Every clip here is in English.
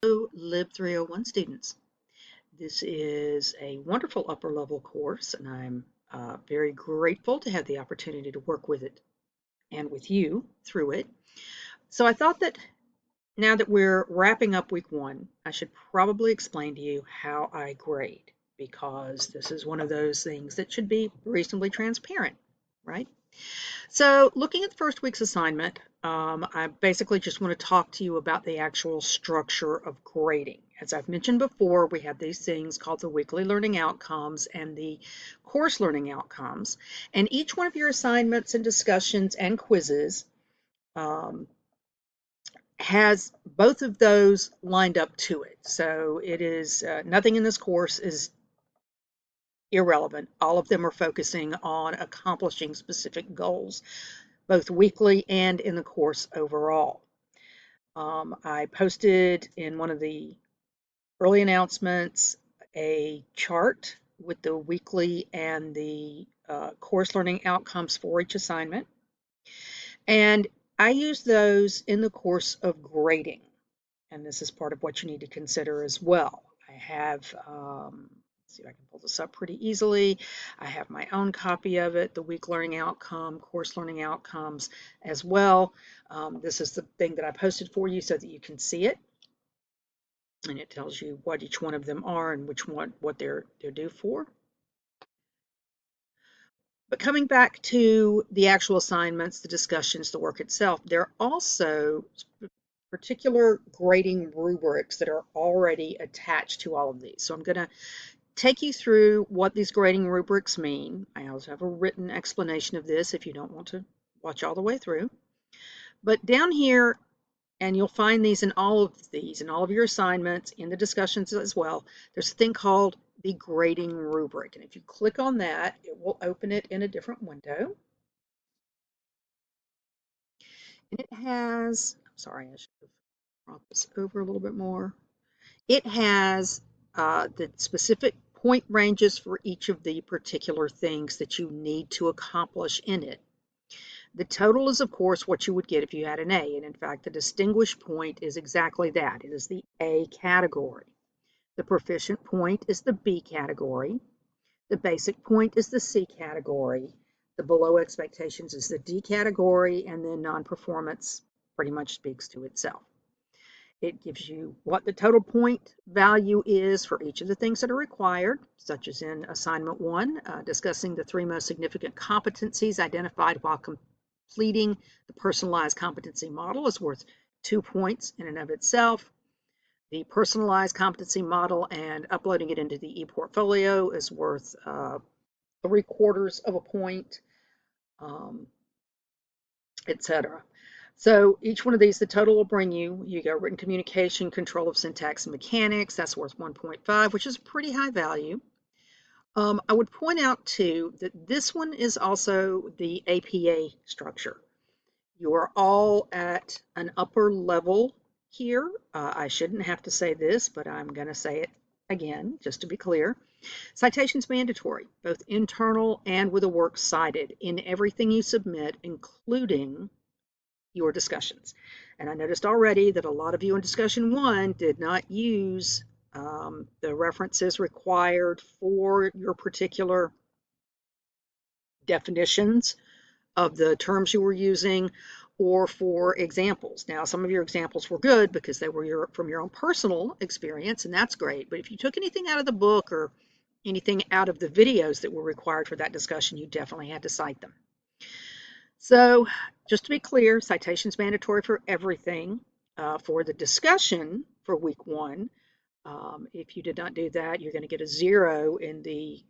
Hello, Lib 301 students. This is a wonderful upper level course, and I'm very grateful to have the opportunity to work with it and with you through it. So I thought that now that we're wrapping up week one, I should probably explain to you how I grade, because this is one of those things that should be reasonably transparent, right? So looking at the first week's assignment, I basically just want to talk to you about the actual structure of grading. As I've mentioned before, we have these things called the weekly learning outcomes and the course learning outcomes. And each one of your assignments and discussions and quizzes has both of those lined up to it. So it is nothing in this course is irrelevant. All of them are focusing on accomplishing specific goals, both weekly and in the course overall. I posted in one of the early announcements a chart with the weekly and the course learning outcomes for each assignment. And I use those in the course of grading. And this is part of what you need to consider as well. I have, let's see if I can pull this up pretty easily. I have my own copy of it, the week learning outcome, course learning outcomes as well. This is the thing that I posted for you so that you can see it. And it tells you what each one of them are and which one, what they're due for. But coming back to the actual assignments, the discussions, the work itself, there are also particular grading rubrics that are already attached to all of these. So I'm going to take you through what these grading rubrics mean. I also have a written explanation of this if you don't want to watch all the way through. But down here, and you'll find these in all of your assignments, in the discussions as well, there's a thing called the grading rubric. And if you click on that, it will open it in a different window. And it has, I'm sorry, I should have brought this over a little bit more. It has the specific point ranges for each of the particular things that you need to accomplish in it. The total is, of course, what you would get if you had an A, and in fact, the distinguished point is exactly that. It is the A category. The proficient point is the B category. The basic point is the C category. The below expectations is the D category, and then non-performance pretty much speaks to itself. It gives you what the total point value is for each of the things that are required, such as in assignment one, discussing the 3 most significant competencies identified while completing the personalized competency model is worth 2 points in and of itself. The personalized competency model and uploading it into the ePortfolio is worth 3/4 of a point, etc. So each one of these, the total will bring you got written communication, control of syntax and mechanics, that's worth 1.5, which is a pretty high value. I would point out too that this one is also the APA structure. You are all at an upper level here. I shouldn't have to say this, but I'm going to say it again, just to be clear. Citations mandatory, both internal and with a works cited in everything you submit, including your discussions. And I noticed already that a lot of you in discussion one did not use the references required for your particular definitions of the terms you were using or for examples. Now, some of your examples were good because they were from your own personal experience, and that's great. But if you took anything out of the book or anything out of the videos that were required for that discussion, you definitely had to cite them. So just to be clear, citations mandatory for everything. For the discussion for week one, if you did not do that, you're going to get a 0 in the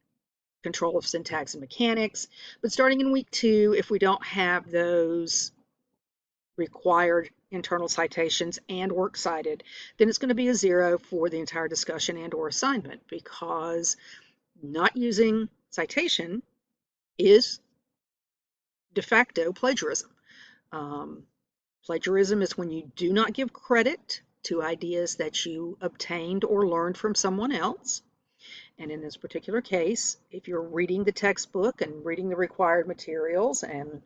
control of syntax and mechanics. But starting in week two, if we don't have those required internal citations and works cited, then it's going to be a 0 for the entire discussion and or assignment, because not using citation is de facto plagiarism. Plagiarism is when you do not give credit to ideas that you obtained or learned from someone else. And in this particular case, if you're reading the textbook and reading the required materials and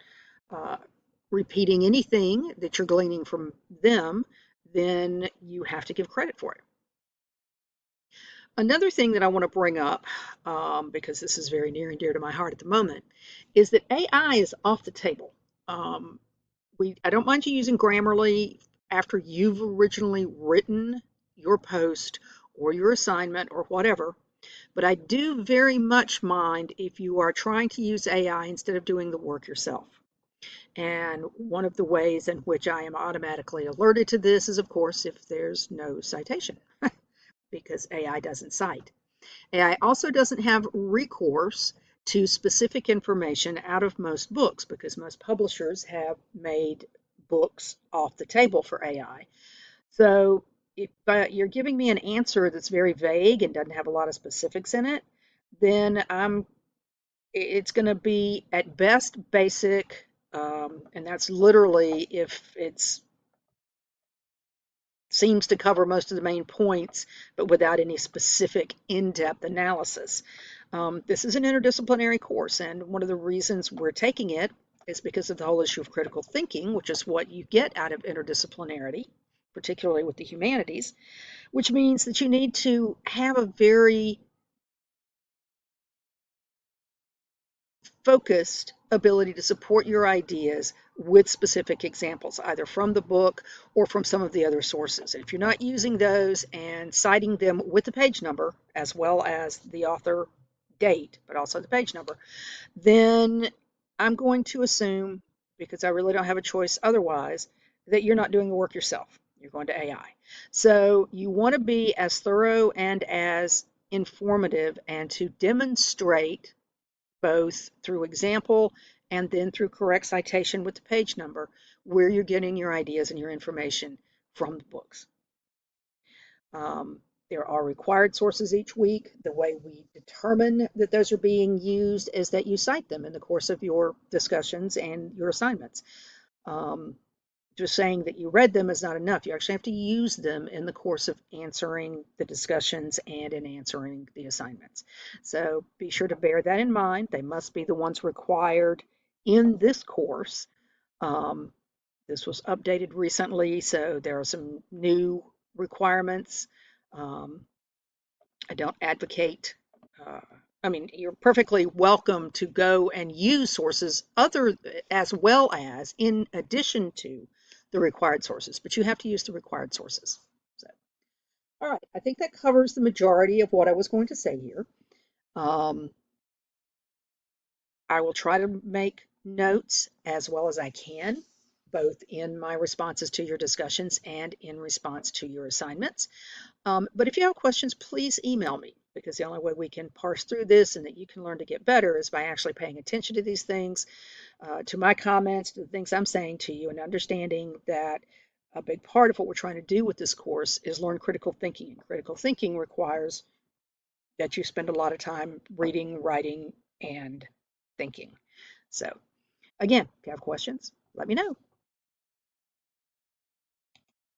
repeating anything that you're gleaning from them, then you have to give credit for it. Another thing that I want to bring up, because this is very near and dear to my heart at the moment, is that AI is off the table. Um, I don't mind you using Grammarly after you've originally written your post or your assignment or whatever, but I do very much mind if you are trying to use AI instead of doing the work yourself. And one of the ways in which I am automatically alerted to this is, of course, if there's no citation, because AI doesn't cite. AI also doesn't have recourse to specific information out of most books because most publishers have made books off the table for AI. So if you're giving me an answer that's very vague and doesn't have a lot of specifics in it, then it's going to be at best basic, and that's literally if it's seems to cover most of the main points, but without any specific in-depth analysis. This is an interdisciplinary course, and one of the reasons we're taking it is because of the whole issue of critical thinking, which is what you get out of interdisciplinarity, particularly with the humanities, which means that you need to have a very focused ability to support your ideas with specific examples, either from the book or from some of the other sources. And if you're not using those and citing them with the page number, as well as the author date, but also the page number, then I'm going to assume, because I really don't have a choice otherwise, that you're not doing the work yourself. You're going to AI. So you want to be as thorough and as informative and to demonstrate both through example and then through correct citation with the page number, where you're getting your ideas and your information from the books. There are required sources each week. The way we determine that those are being used is that you cite them in the course of your discussions and your assignments. Just saying that you read them is not enough. You actually have to use them in the course of answering the discussions and in answering the assignments. So be sure to bear that in mind. They must be the ones required in this course. This was updated recently, so there are some new requirements. I don't advocate, uh, I mean, you're perfectly welcome to go and use sources other as well as in addition to the required sources, but you have to use the required sources. So, all right, I think that covers the majority of what I was going to say here. Um, I will try to make notes as well as I can, both in my responses to your discussions and in response to your assignments. But if you have questions, please email me, because the only way we can parse through this and that you can learn to get better is by actually paying attention to these things, to my comments, to the things I'm saying to you, and understanding that a big part of what we're trying to do with this course is learn critical thinking. And critical thinking requires that you spend a lot of time reading, writing, and thinking. So again, if you have questions, let me know.